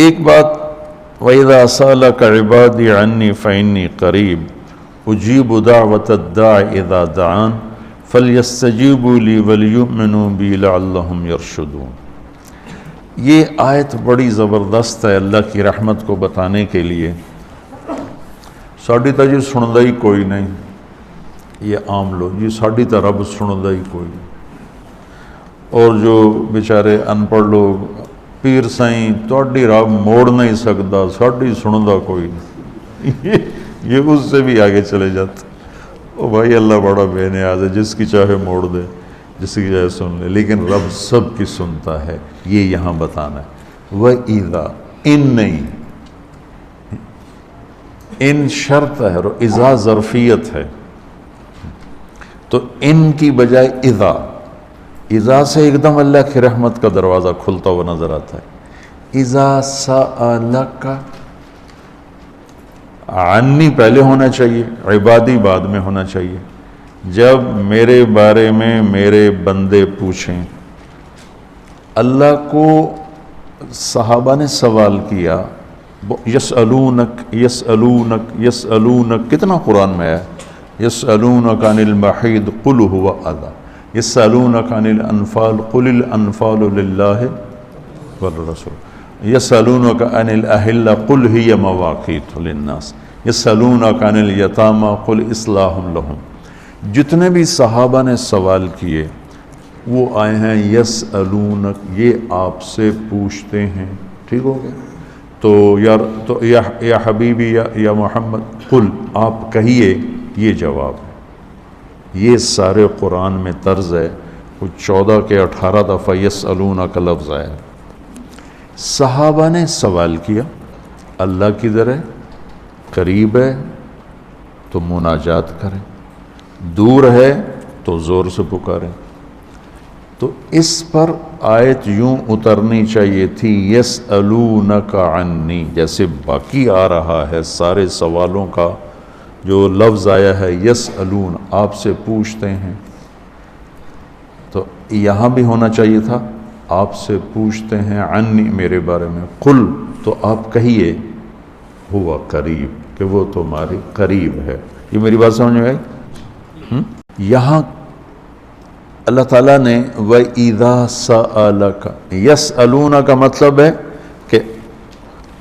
ایک بات وَإِذَا سَأَلَكَ عِبَادِي عَنِّي فَإِنِّي قَرِيبٌ أُجِيبُ دَعْوَةَ الدَّاعِ إِذَا دَعَانِ فَلْيَسْتَجِيبُوا لِي وَلْيُؤْمِنُوا بِي لَعَلَّهُمْ يَرْشُدُونَ۔ یہ آیت بڑی زبردست ہے اللہ کی رحمت کو بتانے کے لیے۔ ساڈی تا جی سندا ہی کوئی نہیں، یہ عام لوگ جی ساڈی تا رب سندا ہی کوئی نہیں، اور جو بیچارے ان پڑھ لوگ پیر سائیں تہاڈی رب موڑ نہیں سکتا، ساڈی سندا کوئی نہیں، یہ اس سے بھی آگے چلے جاتے۔ او بھائی اللہ بڑا بے نیاز ہے، جس کی چاہے موڑ دے، جس کی چاہے سن لے، لیکن رب سب کی سنتا ہے، یہ یہاں بتانا ہے۔ وَإِذَا، ان نہیں، ان شرط ہے اور اذا ظرفیت ہے، تو ان کی بجائے اذا سے ایک دم اللہ کی رحمت کا دروازہ کھلتا ہوا نظر آتا ہے۔ اذا سألک، عنی پہلے ہونا چاہیے، عبادی بعد میں ہونا چاہیے۔ جب میرے بارے میں میرے بندے پوچھیں، اللہ کو صحابہ نے سوال کیا، یسألونک یسألونک یسألونک، کتنا قرآن میں ہے، یسألونک عن المحیض قل هو اذی، یسألونک عن الانفال قل الانفال للہ والرسول، یسألونک عن الاہلہ قل ہی مواقیت للناس، یسألونک عن الیتامى قل اصلاح لہم۔ جتنے بھی صحابہ نے سوال کیے وہ آئے ہیں یسألونک، یہ آپ سے پوچھتے ہیں، ٹھیک ہو گیا؟ تو یا حبیبی یا محمد قل، آپ کہیے، یہ جواب ہے۔ یہ سارے قرآن میں طرز ہے، وہ 14 کے 18 دفعہ یسألونک کا لفظ آیا ہے۔ صحابہ نے سوال کیا، اللہ کدھر ہے، قریب ہے تو مناجات کریں، دور ہے تو زور سے پکاریں۔ تو اس پر آیت یوں اترنی چاہیے تھی، یسألونک عنی، جیسے باقی آ رہا ہے سارے سوالوں کا جو لفظ آیا ہے یسألون، آپ سے پوچھتے ہیں، تو یہاں بھی ہونا چاہیے تھا آپ سے پوچھتے ہیں، عنی میرے بارے میں، قل تو آپ کہیے، ہوا قریب کہ وہ تمہاری قریب ہے۔ یہ میری بات سمجھ میں آئی؟ یہاں اللہ تعالیٰ نے وَإِذَا سَأَلَكَ، یسألون کا مطلب ہے کہ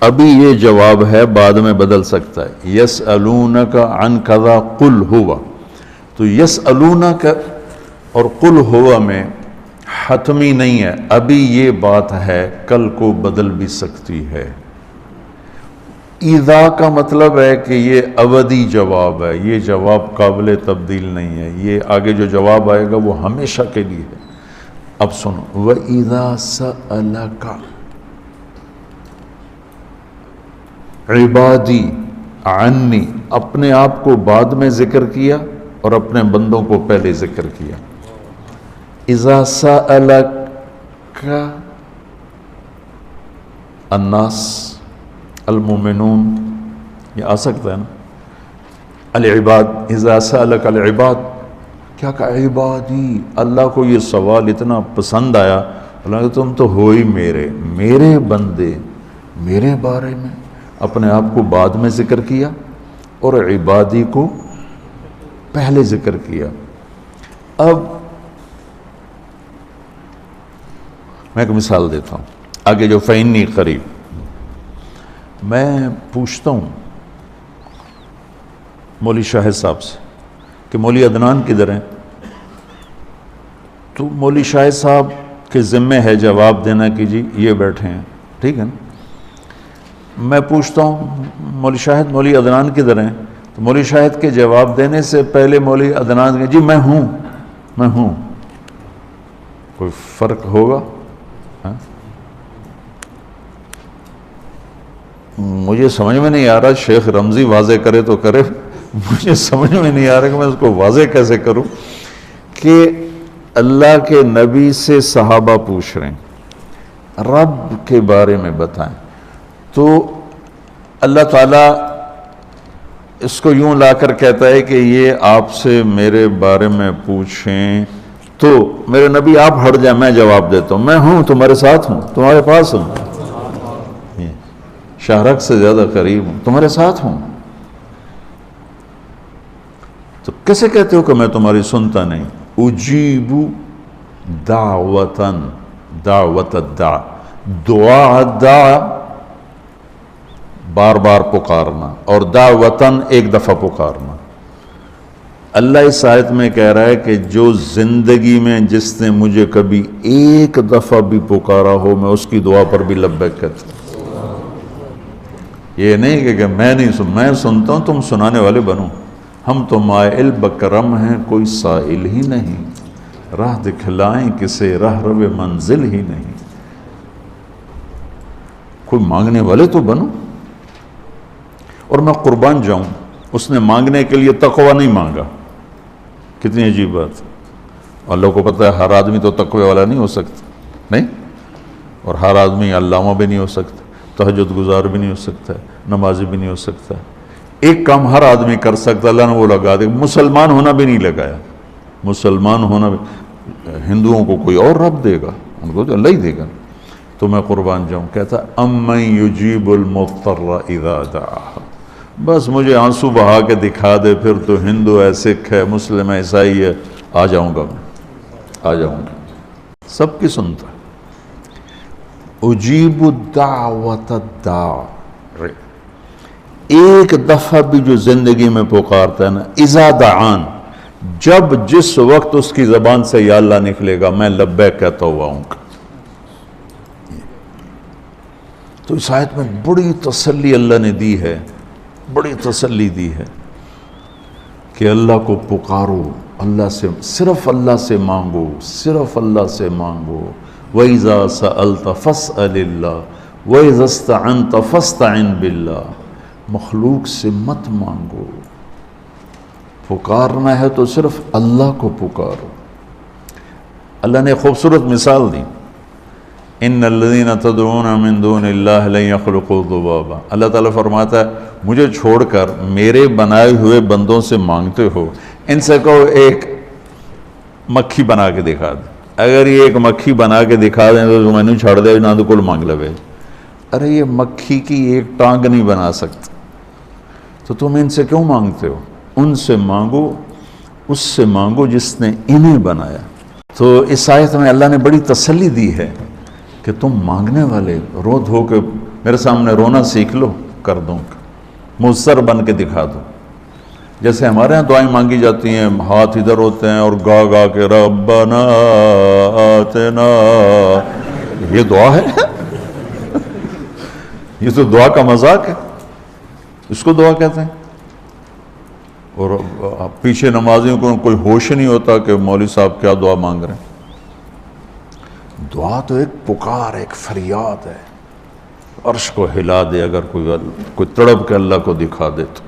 ابھی یہ جواب ہے، بعد میں بدل سکتا ہے۔ یسألونک عن کذا قل ہوا، تو یسألونک اور قل ہوا میں حتمی نہیں ہے، ابھی یہ بات ہے، کل کو بدل بھی سکتی ہے۔ اذا کا مطلب ہے کہ یہ ابدی جواب ہے، یہ جواب قابل تبدیل نہیں ہے، یہ آگے جو جواب آئے گا وہ ہمیشہ کے لیے ہے۔ اب سنو، وَإِذَا سَأَلَكَ عبادی عنی، اپنے آپ کو بعد میں ذکر کیا اور اپنے بندوں کو پہلے ذکر کیا۔ اذا سألک الناس المومنون، یہ آ سکتا ہے نا، العباد، اذا سألک العباد، کیا کہا عبادی، اللہ کو یہ سوال اتنا پسند آیا، اللہ کہ تم تو ہو ہی میرے بندے، میرے بارے میں اپنے آپ کو بعد میں ذکر کیا اور عبادی کو پہلے ذکر کیا۔ اب میں ایک مثال دیتا ہوں، آگے جو فإنی قریب، میں پوچھتا ہوں مولوی شاہد صاحب سے کہ مولوی عدنان کدھر ہیں، تو مولوی شاہد صاحب کے ذمہ ہے جواب دینا کہ جی یہ بیٹھے ہیں، ٹھیک ہے نا؟ میں پوچھتا ہوں مولوی شاہد، مولوی عدنان کدھر ہیں، تو مولوی شاہد کے جواب دینے سے پہلے مولوی عدنان کہ جی میں ہوں، کوئی فرق ہوگا؟ مجھے سمجھ میں نہیں آ رہا، شیخ رمزی واضح کرے تو کرے، مجھے سمجھ میں نہیں آ رہا کہ میں اس کو واضح کیسے کروں کہ اللہ کے نبی سے صحابہ پوچھ رہے ہیں رب کے بارے میں بتائیں، تو اللہ تعالیٰ اس کو یوں لا کر کہتا ہے کہ یہ آپ سے میرے بارے میں پوچھیں، تو میرے نبی آپ ہٹ جائیں، میں جواب دیتا ہوں، میں ہوں، تمہارے ساتھ ہوں، تمہارے پاس ہوں۔ شہرک سے زیادہ قریب ہوں، تمہارے ساتھ ہوں، تو کیسے کہتے ہو کہ میں تمہاری سنتا نہیں؟ اجیب دعوتاً، دعوت الدع، دعا بار بار پکارنا، اور دعوتاً ایک دفعہ پکارنا۔ اللہ اس آیت میں کہہ رہا ہے کہ جو زندگی میں جس نے مجھے کبھی ایک دفعہ بھی پکارا ہو، میں اس کی دعا پر بھی لبیک کہتا ہوں۔ یہ نہیں کہ میں نہیں میں سنتا ہوں، تم سنانے والے بنو۔ ہم تو مائل بکرم ہیں، کوئی سائل ہی نہیں، راہ دکھلائیں کسے راہ رو منزل ہی نہیں۔ کوئی مانگنے والے تو بنو۔ اور میں قربان جاؤں، اس نے مانگنے کے لیے تقوی نہیں مانگا، کتنی عجیب بات۔ اللہ کو پتہ ہے ہر آدمی تو تقوی والا نہیں ہو سکتا، نہیں، اور ہر آدمی علامہ بھی نہیں ہو سکتا، تہجد گزار بھی نہیں ہو سکتا، نمازی بھی نہیں ہو سکتا۔ ایک کام ہر آدمی کر سکتا، اللہ نے وہ لگا دے، مسلمان ہونا بھی نہیں لگایا۔ مسلمان ہونا بھی، ہندوؤں کو کوئی اور رب دے گا، ان کو تو اللہ ہی دے گا۔ تو میں قربان جاؤں، کہتا امن یجیب المضطر اذا دعاہ، بس مجھے آنسو بہا کے دکھا دے، پھر تو ہندو ہے، سکھ ہے، مسلم ہے، عیسائی ہے، آ جاؤں گا، میں آ جاؤں گا، سب کی سنتا۔ اجیب الدعوت الداع، ایک دفعہ بھی جو زندگی میں پکارتا ہے نا، اذا دعان، جب جس وقت اس کی زبان سے یا اللہ نکلے گا، میں لبیک کہتا ہوا ہوں گا۔ تو اس آیت میں بڑی تسلی اللہ نے دی ہے، بڑی تسلی دی ہے کہ اللہ کو پکارو، اللہ سے، صرف اللہ سے مانگو، صرف اللہ سے مانگو۔ وَإِذَا سَأَلْتَ فَاسْأَلِ اللَّهِ وَإِذَا اسْتَعَنْتَ فَاسْتَعِنْ بِاللَّهِ، مخلوق سے مت مانگو، پکارنا ہے تو صرف اللہ کو پکارو۔ اللہ نے خوبصورت مثال دی، ان الذین تدعون من دون اللہ لن یخلقوا ذبابا، اللہ تعالیٰ فرماتا ہے مجھے چھوڑ کر میرے بنائے ہوئے بندوں سے مانگتے ہو، ان سے کہو ایک مکھی بنا کے دکھا دے، اگر یہ ایک مکھی بنا کے دکھا دیں تو میں نہیں چھوڑ دے، نہ تو کل مانگ لے۔ ارے یہ مکھی کی ایک ٹانگ نہیں بنا سکتا، تو تم ان سے کیوں مانگتے ہو؟ ان سے مانگو، اس سے مانگو جس نے انہیں بنایا۔ تو اس آیت میں اللہ نے بڑی تسلی دی ہے کہ تم مانگنے والے رو دھو کے میرے سامنے رونا سیکھ لو، کر دوں گا، مضطر بن کے دکھا دو۔ جیسے ہمارے ہاں دعائیں مانگی جاتی ہیں، ہاتھ ادھر ہوتے ہیں اور گا گا کے ربنا آتنا، یہ دعا ہے؟ یہ تو دعا کا مذاق ہے، اس کو دعا کہتے ہیں۔ اور پیچھے نمازیوں کو کوئی ہوش نہیں ہوتا کہ مولوی صاحب کیا دعا مانگ رہے ہیں۔ دعا تو ایک پکار، ایک فریاد ہے، عرش کو ہلا دے، اگر کوئی تڑپ کے اللہ کو دکھا دے تو۔